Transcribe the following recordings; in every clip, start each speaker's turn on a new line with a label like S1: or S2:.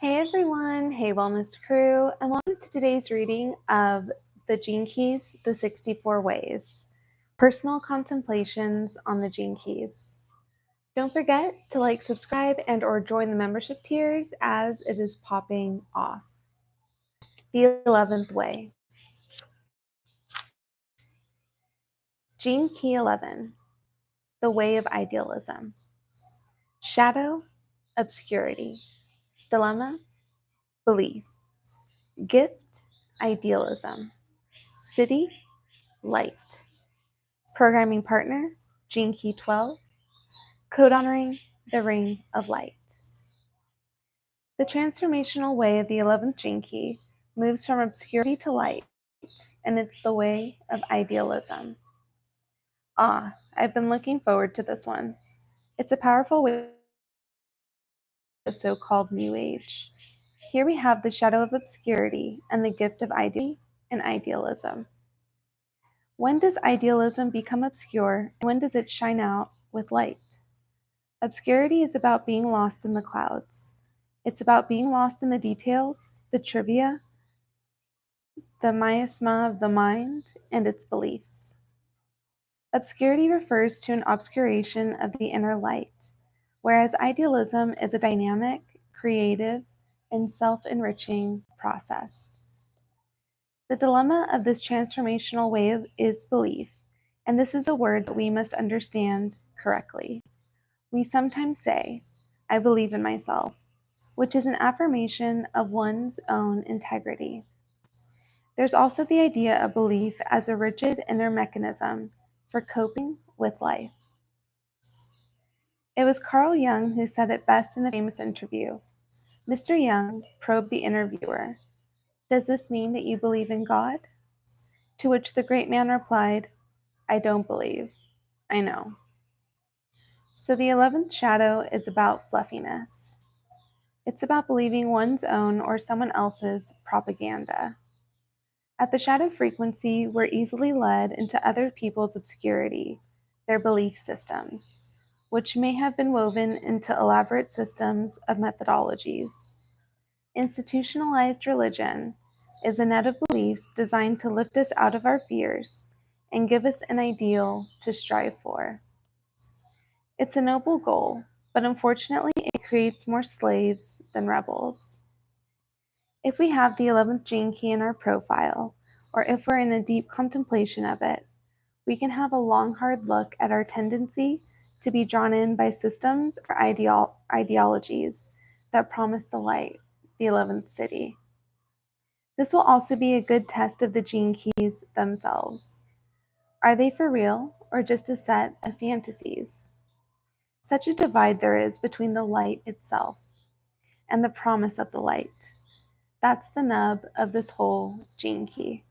S1: Hey everyone, hey Wellness Crew, and welcome to today's reading of the Gene Keys, The 64 Ways, Personal Contemplations on the Gene Keys. Don't forget to like, subscribe, and or join the membership tiers as it is popping off. The 11th Way. Gene Key 11, The Way of Idealism. Shadow, obscurity. Dilemma, belief. Gift, idealism. City, light. Programming partner, Gene Key 12. Code honoring the Ring of Light. The transformational way of the 11th Gene Key moves from obscurity to light, and it's the way of idealism. I've been looking forward to this one. It's a powerful way, the so-called New Age. Here we have the shadow of obscurity and the gift of idealism. When does idealism become obscure, and when does it shine out with light? Obscurity is about being lost in the clouds. It's about being lost in the details, the trivia, the miasma of the mind, and its beliefs. Obscurity refers to an obscuration of the inner light, whereas idealism is a dynamic, creative, and self-enriching process. The dilemma of this transformational way is belief, and this is a word that we must understand correctly. We sometimes say, "I believe in myself," which is an affirmation of one's own integrity. There's also the idea of belief as a rigid inner mechanism for coping with life. It was Carl Jung who said it best in a famous interview. Mr. Jung probed the interviewer, "Does this mean that you believe in God?" To which the great man replied, "I don't believe. I know." So the 11th shadow is about fluffiness. It's about believing one's own or someone else's propaganda. At the shadow frequency, we're easily led into other people's obscurity, their belief systems, which may have been woven into elaborate systems of methodologies. Institutionalized religion is a net of beliefs designed to lift us out of our fears and give us an ideal to strive for. It's a noble goal, but unfortunately, it creates more slaves than rebels. If we have the 11th Gene Key in our profile, or if we're in a deep contemplation of it, we can have a long, hard look at our tendency to be drawn in by systems or ideologies that promise the light, the 11th city. This will also be a good test of the Gene Keys themselves. Are they for real, or just a set of fantasies? Such a divide there is between the light itself and the promise of the light. That's the nub of this whole Gene Key.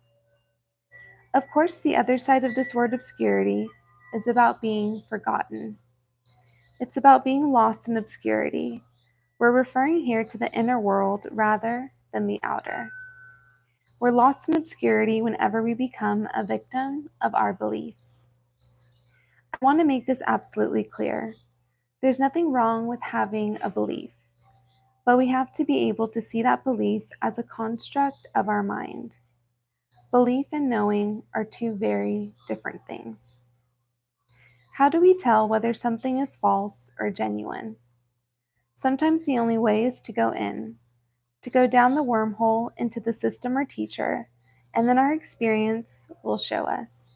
S1: Of course, the other side of this word obscurity is about being forgotten. It's about being lost in obscurity. We're referring here to the inner world rather than the outer. We're lost in obscurity whenever we become a victim of our beliefs. I want to make this absolutely clear. There's nothing wrong with having a belief, but we have to be able to see that belief as a construct of our mind. Belief and knowing are two very different things. How do we tell whether something is false or genuine? Sometimes the only way is to go in, to go down the wormhole into the system or teacher, and then our experience will show us.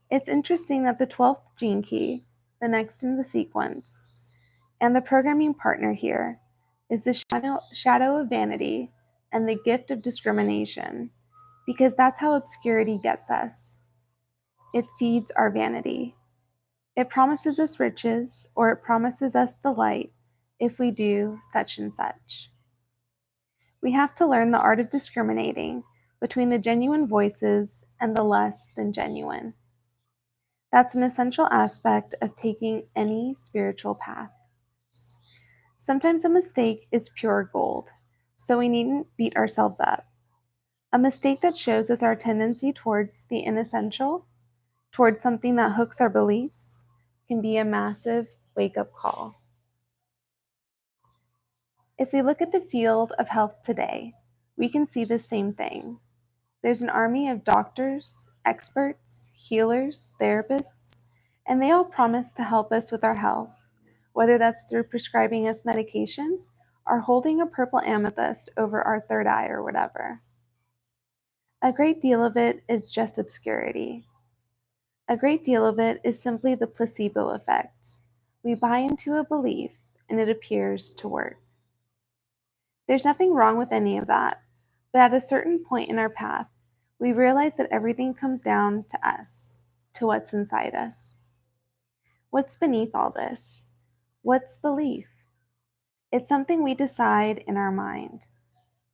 S1: It's interesting that the 12th Gene Key, the next in the sequence, and the programming partner here is the shadow of vanity and the gift of discrimination, because that's how obscurity gets us. It feeds our vanity. It promises us riches, or it promises us the light if we do such and such. We have to learn the art of discriminating between the genuine voices and the less than genuine. That's an essential aspect of taking any spiritual path. Sometimes a mistake is pure gold, so we needn't beat ourselves up. A mistake that shows us our tendency towards the inessential, towards something that hooks our beliefs, can be a massive wake-up call. If we look at the field of health today, we can see the same thing. There's an army of doctors, experts, healers, therapists, and they all promise to help us with our health, whether that's through prescribing us medication or holding a purple amethyst over our third eye or whatever. A great deal of it is just obscurity. A great deal of it is simply the placebo effect. We buy into a belief and it appears to work. There's nothing wrong with any of that, but at a certain point in our path, we realize that everything comes down to us, to what's inside us. What's beneath all this? What's belief? It's something we decide in our mind.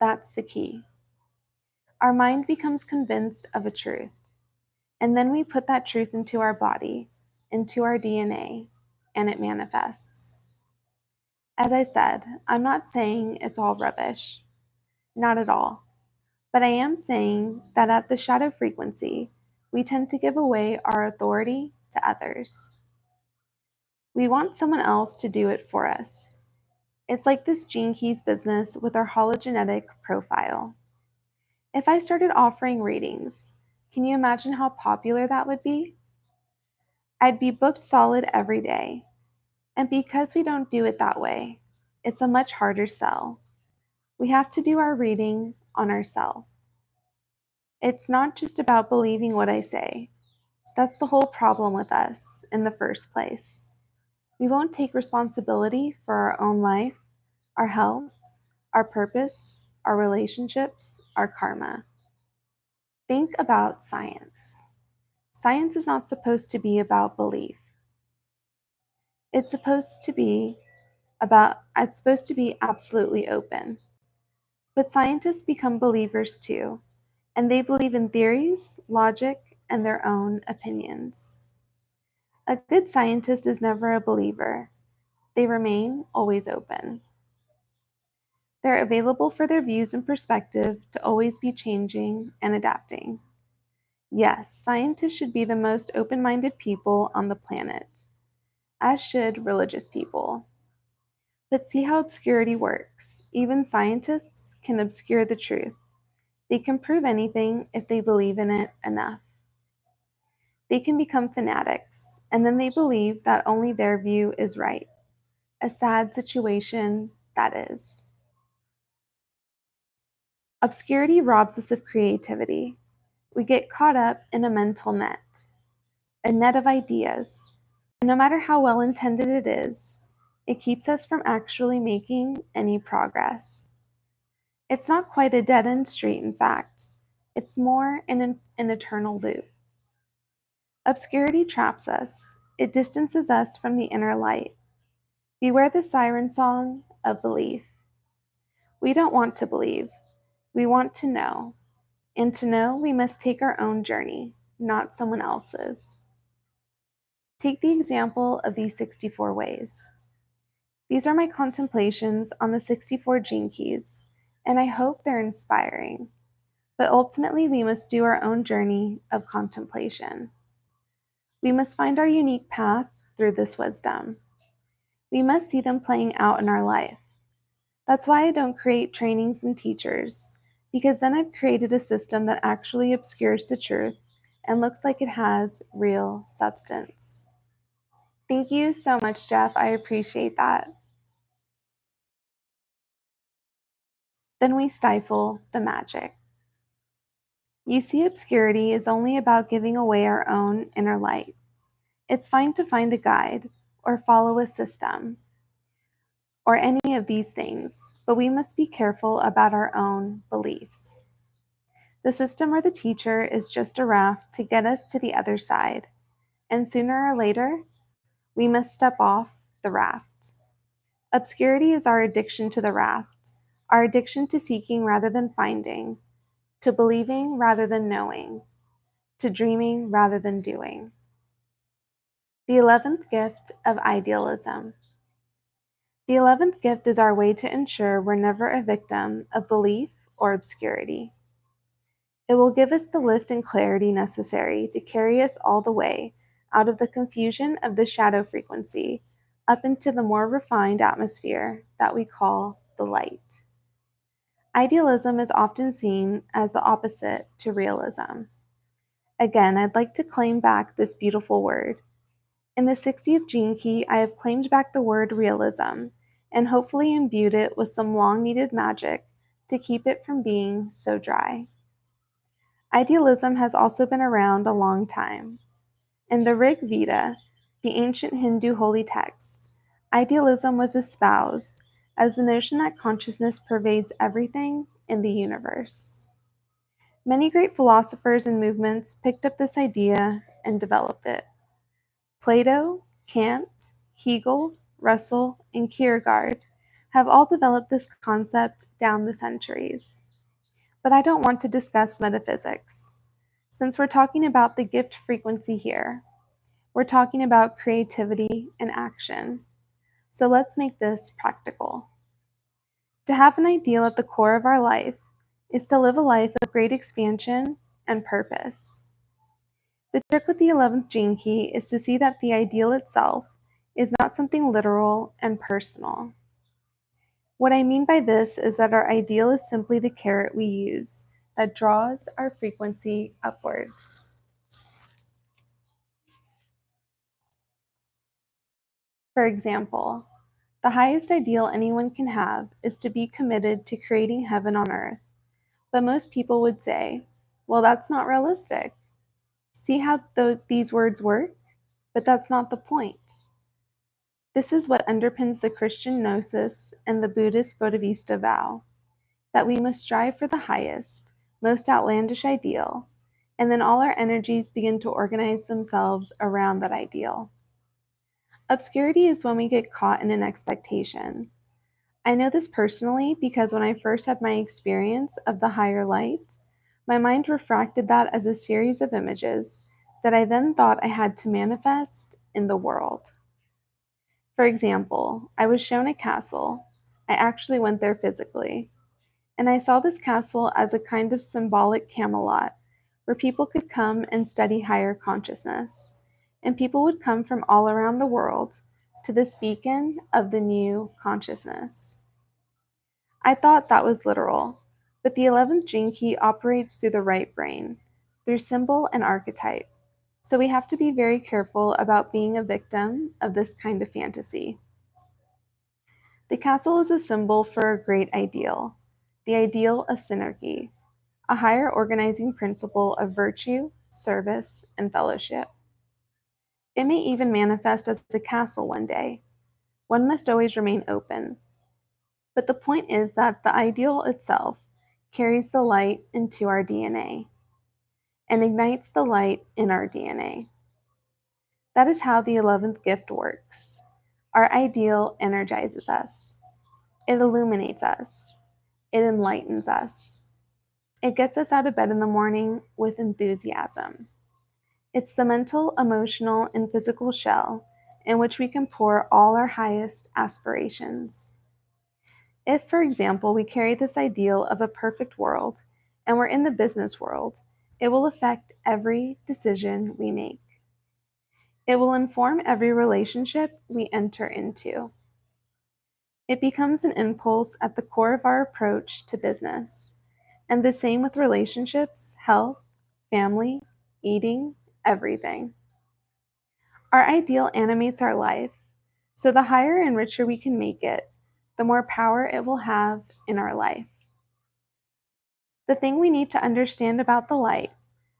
S1: That's the key. Our mind becomes convinced of a truth, and then we put that truth into our body, into our DNA, and it manifests. As I said, I'm not saying it's all rubbish. Not at all. But I am saying that at the shadow frequency, we tend to give away our authority to others. We want someone else to do it for us. It's like this Gene Keys business with our hologenetic profile. If I started offering readings, can you imagine how popular that would be? I'd be booked solid every day. And because we don't do it that way, it's a much harder sell. We have to do our reading on ourselves. It's not just about believing what I say. That's the whole problem with us in the first place. We won't take responsibility for our own life, our health, our purpose, our relationships, our karma. Think about science. Science is not supposed to be about belief. It's supposed to be absolutely open. But scientists become believers too, and they believe in theories, logic, and their own opinions. A good scientist is never a believer. They remain always open. They're available for their views and perspective to always be changing and adapting. Yes, scientists should be the most open-minded people on the planet, as should religious people. But see how obscurity works. Even scientists can obscure the truth. They can prove anything if they believe in it enough. They can become fanatics, and then they believe that only their view is right. A sad situation, that is. Obscurity robs us of creativity. We get caught up in a mental net, a net of ideas. And no matter how well intended it is, it keeps us from actually making any progress. It's not quite a dead end street, in fact. It's more an eternal loop. Obscurity traps us. It distances us from the inner light. Beware the siren song of belief. We don't want to believe. We want to know. And to know, we must take our own journey, not someone else's. Take the example of these 64 ways. These are my contemplations on the 64 gene keys, and I hope they're inspiring. But ultimately, we must do our own journey of contemplation. We must find our unique path through this wisdom. We must see them playing out in our life. That's why I don't create trainings and teachers, because then I've created a system that actually obscures the truth and looks like it has real substance. Thank you so much, Jeff. I appreciate that. Then we stifle the magic. You see, obscurity is only about giving away our own inner light. It's fine to find a guide or follow a system or any of these things, but we must be careful about our own beliefs. The system or the teacher is just a raft to get us to the other side, and sooner or later, we must step off the raft. Obscurity is our addiction to the raft, our addiction to seeking rather than finding, to believing rather than knowing, to dreaming rather than doing. The 11th gift of idealism. The 11th gift is our way to ensure we're never a victim of belief or obscurity. It will give us the lift and clarity necessary to carry us all the way out of the confusion of the shadow frequency up into the more refined atmosphere that we call the light. Idealism is often seen as the opposite to realism. Again, I'd like to claim back this beautiful word. In the 60th Gene Key, I have claimed back the word realism and hopefully imbued it with some long-needed magic to keep it from being so dry. Idealism has also been around a long time. In the Rig Veda, the ancient Hindu holy text, idealism was espoused as the notion that consciousness pervades everything in the universe. Many great philosophers and movements picked up this idea and developed it. Plato, Kant, Hegel, Russell, and Kierkegaard have all developed this concept down the centuries. But I don't want to discuss metaphysics. Since we're talking about the gift frequency here, we're talking about creativity and action. So let's make this practical. To have an ideal at the core of our life is to live a life of great expansion and purpose. The trick with the 11th Gene Key is to see that the ideal itself is not something literal and personal. What I mean by this is that our ideal is simply the carrot we use that draws our frequency upwards. For example, the highest ideal anyone can have is to be committed to creating heaven on earth. But most people would say, well, that's not realistic. See how these words work? But that's not the point. This is what underpins the Christian gnosis and the Buddhist Bodhisattva vow, that we must strive for the highest, most outlandish ideal, and then all our energies begin to organize themselves around that ideal. Obscurity is when we get caught in an expectation. I know this personally because when I first had my experience of the higher light, my mind refracted that as a series of images that I then thought I had to manifest in the world. For example, I was shown a castle. I actually went there physically. And I saw this castle as a kind of symbolic Camelot where people could come and study higher consciousness. And people would come from all around the world to this beacon of the new consciousness. I thought that was literal, but the 11th Gene Key operates through the right brain, through symbol and archetype. So we have to be very careful about being a victim of this kind of fantasy. The castle is a symbol for a great ideal, the ideal of synergy, a higher organizing principle of virtue, service, and fellowship. It may even manifest as a castle one day. One must always remain open. But the point is that the ideal itself carries the light into our DNA and ignites the light in our DNA. That is how the 11th gift works. Our ideal energizes us. It illuminates us. It enlightens us. It gets us out of bed in the morning with enthusiasm. It's the mental, emotional, and physical shell in which we can pour all our highest aspirations. If, for example, we carry this ideal of a perfect world and we're in the business world, it will affect every decision we make. It will inform every relationship we enter into. It becomes an impulse at the core of our approach to business, and the same with relationships, health, family, eating, everything. Our ideal animates our life, so the higher and richer we can make it, the more power it will have in our life. The thing we need to understand about the light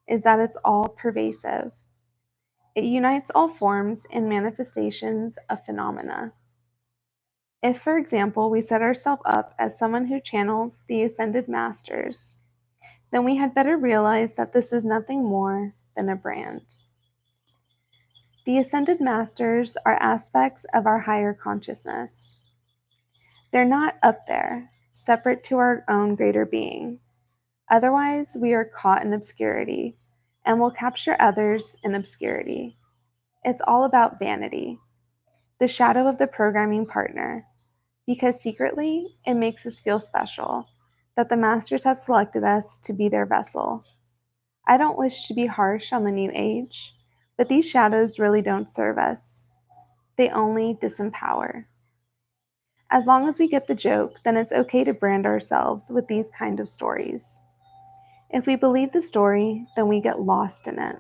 S1: is that it's all pervasive. It unites all forms and manifestations of phenomena. If, for example, we set ourselves up as someone who channels the ascended masters, then we had better realize that this is nothing more than a brand. The ascended masters are aspects of our higher consciousness. They're not up there, separate to our own greater being. Otherwise, we are caught in obscurity and will capture others in obscurity. It's all about vanity, the shadow of the programming partner, because secretly it makes us feel special that the masters have selected us to be their vessel. I don't wish to be harsh on the new age, but these shadows really don't serve us. They only disempower. As long as we get the joke, then it's okay to brand ourselves with these kind of stories. If we believe the story, then we get lost in it.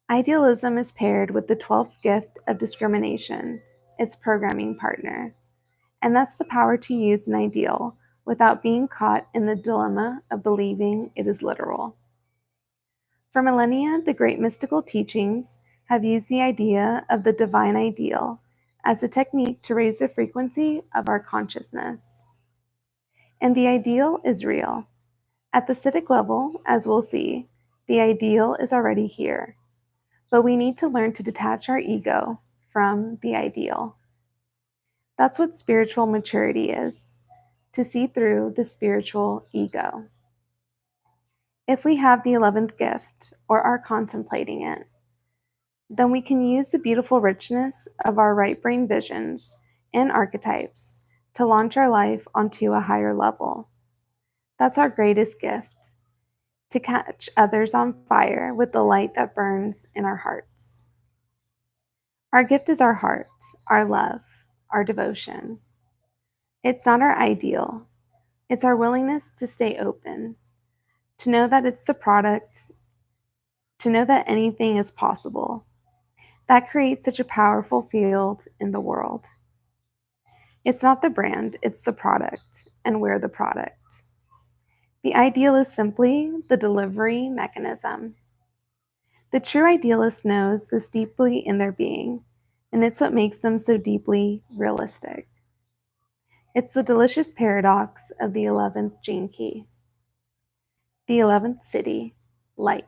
S1: Idealism is paired with the 12th gift of discrimination, its programming partner. And that's the power to use an ideal without being caught in the dilemma of believing it is literal. For millennia, the great mystical teachings have used the idea of the divine ideal as a technique to raise the frequency of our consciousness. And the ideal is real. At the citic level, as we'll see, the ideal is already here. But we need to learn to detach our ego from the ideal. That's what spiritual maturity is, to see through the spiritual ego. If we have the 11th gift, or are contemplating it, then we can use the beautiful richness of our right brain visions and archetypes to launch our life onto a higher level. That's our greatest gift, to catch others on fire with the light that burns in our hearts. Our gift is our heart, our love, our devotion. It's not our ideal. It's our willingness to stay open, to know that it's the product, to know that anything is possible. That creates such a powerful field in the world. It's not the brand, it's the product, and we're the product. The ideal is simply the delivery mechanism. The true idealist knows this deeply in their being, and it's what makes them so deeply realistic. It's the delicious paradox of the 11th gene key. The 11th city, light.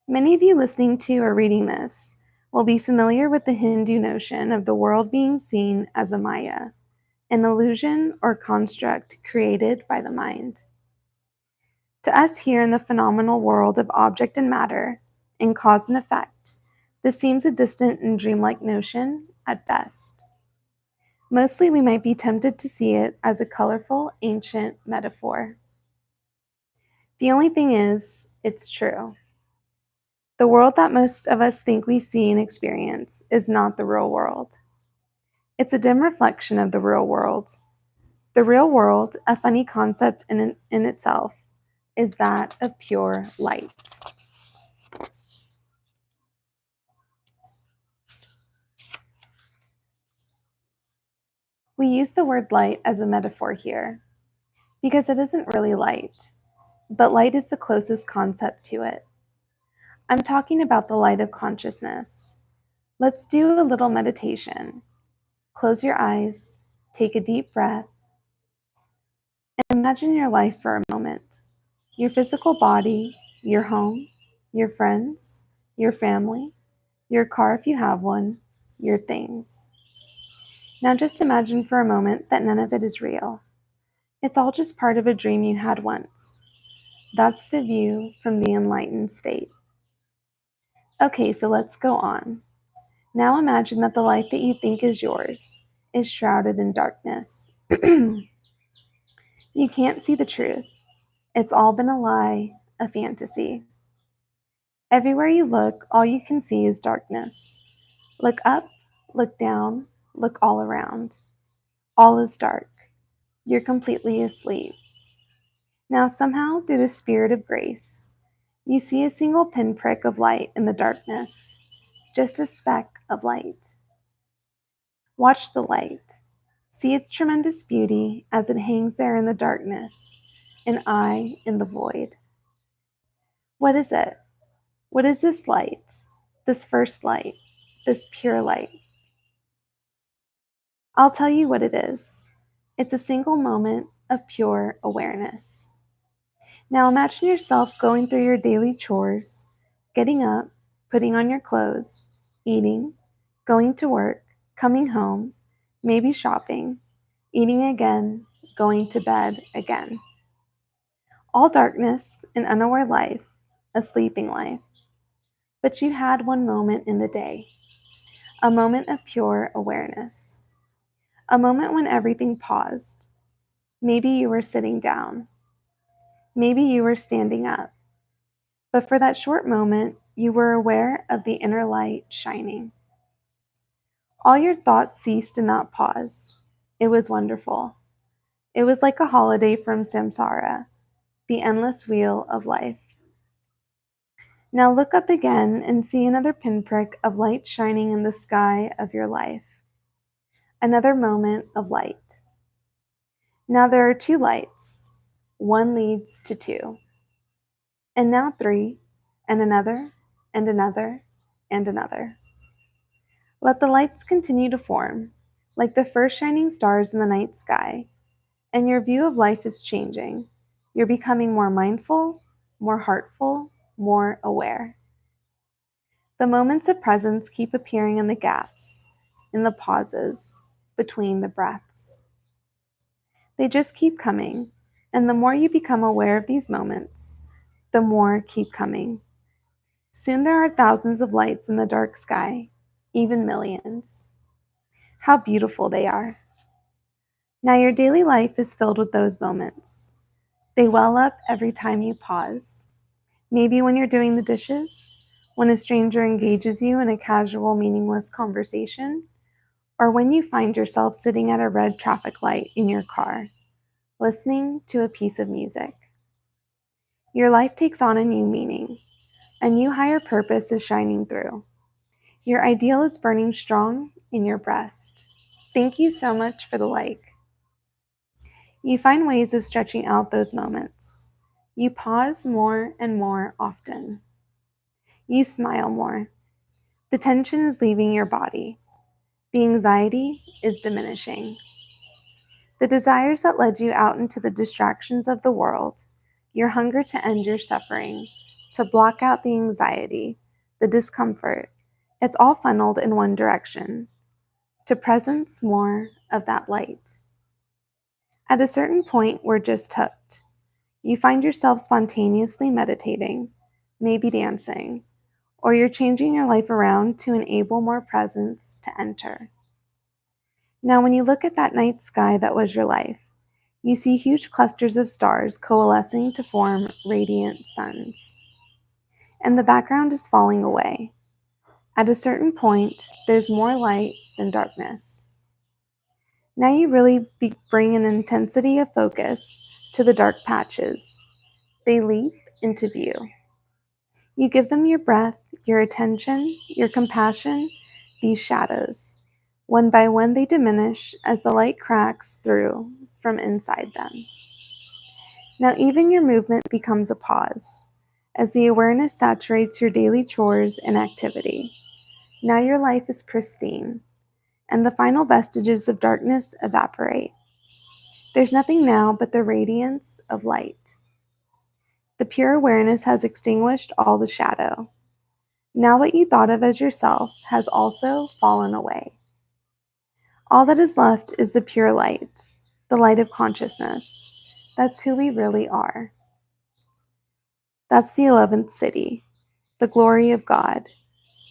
S1: Many of you listening to or reading this will be familiar with the Hindu notion of the world being seen as a maya, an illusion or construct created by the mind. To us here in the phenomenal world of object and matter, in cause and effect, this seems a distant and dreamlike notion at best. Mostly we might be tempted to see it as a colorful, ancient metaphor. The only thing is, it's true. The world that most of us think we see and experience is not the real world. It's a dim reflection of the real world. The real world, a funny concept in itself, is that of pure light. We use the word light as a metaphor here because it isn't really light, but light is the closest concept to it. I'm talking about the light of consciousness. Let's do a little meditation. Close your eyes, take a deep breath, and imagine your life for a moment. Your physical body, your home, your friends, your family, your car if you have one, your things. Now just imagine for a moment that none of it is real. It's all just part of a dream you had once. That's the view from the enlightened state. Okay, so let's go on. Now imagine that the life that you think is yours is shrouded in darkness. You can't see the truth. It's all been a lie, a fantasy. Everywhere you look, all you can see is darkness. Look up, look down, look all around. All is dark. You're completely asleep. Now, somehow, through the spirit of grace, you see a single pinprick of light in the darkness, just a speck of light. Watch the light. See its tremendous beauty as it hangs there in the darkness, an eye in the void. What is it? What is this light? This first light? This pure light? I'll tell you what it is. It's a single moment of pure awareness. Now imagine yourself going through your daily chores, getting up, putting on your clothes, eating, going to work, coming home, maybe shopping, eating again, going to bed again. All darkness, an unaware life, a sleeping life. But you had one moment in the day, a moment of pure awareness, a moment when everything paused. Maybe you were sitting down. Maybe you were standing up. But for that short moment, you were aware of the inner light shining. All your thoughts ceased in that pause. It was wonderful. It was like a holiday from samsara, the endless wheel of life. Now look up again and see another pinprick of light shining in the sky of your life. Another moment of light. Now there are 2 lights. One leads to 2. And now 3, and another, and another, and another. Let the lights continue to form, like the first shining stars in the night sky, and your view of life is changing. You're becoming more mindful, more heartful, more aware. The moments of presence keep appearing in the gaps, in the pauses, between the breaths. They just keep coming, and the more you become aware of these moments, the more keep coming. Soon there are thousands of lights in the dark sky, even millions. How beautiful they are. Now your daily life is filled with those moments. They well up every time you pause. Maybe when you're doing the dishes, when a stranger engages you in a casual, meaningless conversation, or when you find yourself sitting at a red traffic light in your car, listening to a piece of music. Your life takes on a new meaning. A new higher purpose is shining through. Your ideal is burning strong in your breast. Thank you so much for the like. You find ways of stretching out those moments. You pause more and more often. You smile more. The tension is leaving your body. The anxiety is diminishing. The desires that led you out into the distractions of the world, your hunger to end your suffering, to block out the anxiety, the discomfort, it's all funneled in one direction, to presence more of that light. At a certain point, we're just hooked. You find yourself spontaneously meditating, maybe dancing, or you're changing your life around to enable more presence to enter. Now, when you look at that night sky that was your life, you see huge clusters of stars coalescing to form radiant suns. And the background is falling away. At a certain point, there's more light than darkness. Now you really bring an intensity of focus to the dark patches. They leap into view. You give them your breath, your attention, your compassion, these shadows. One by one they diminish as the light cracks through from inside them. Now even your movement becomes a pause, as the awareness saturates your daily chores and activity. Now your life is pristine, and the final vestiges of darkness evaporate. There's nothing now but the radiance of light. The pure awareness has extinguished all the shadow. Now what you thought of as yourself has also fallen away. All that is left is the pure light, the light of consciousness. That's who we really are. That's the 11th city, the glory of God,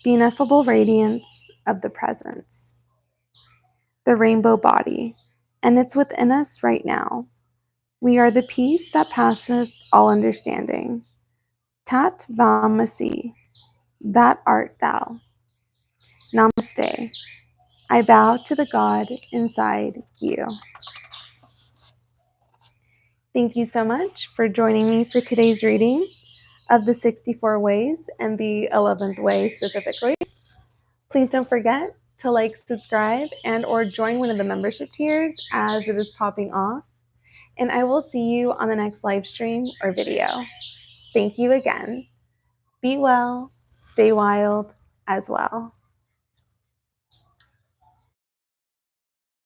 S1: the ineffable radiance of the presence, the rainbow body, and it's within us right now. We are the peace that passeth all understanding. Tat Vamasi, that art thou. Namaste. I bow to the God inside you. Thank you so much for joining me for today's reading of the 64 ways and the 11th way specifically. Please don't forget to like, subscribe, and or join one of the membership tiers as it is popping off. And I will see you on the next live stream or video. Thank you again. Be well, stay wild as well.